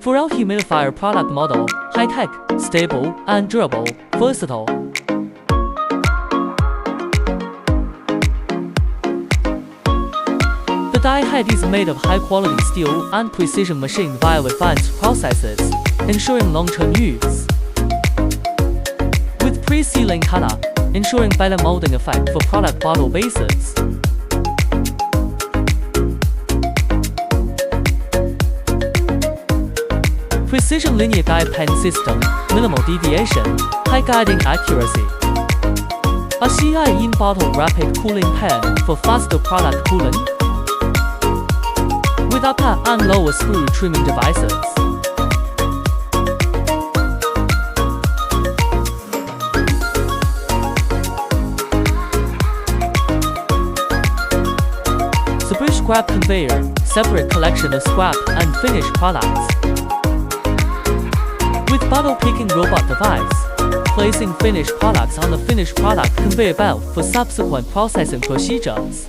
For our humidifier product model, high-tech, stable, and durable, versatile. The die head is made of high-quality steel and precision machined via advanced processes, ensuring long-term use. With pre-sealing color, ensuring better molding effect for product bottle bases. Precision linear guide pen system, minimal deviation, high guiding accuracy. A CI in-bottle rapid cooling pen for faster product cooling. With upper and lower screw trimming devices. The bridge scrap conveyor, separate collection of scrap and finished products. With bottle picking robot device, placing finished products on the finished product conveyor belt for subsequent processing procedures.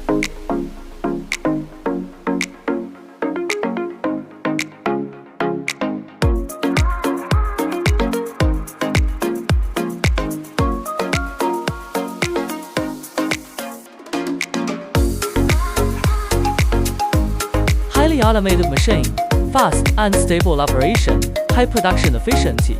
Highly automated machine, fast and stable operation, high production efficiency.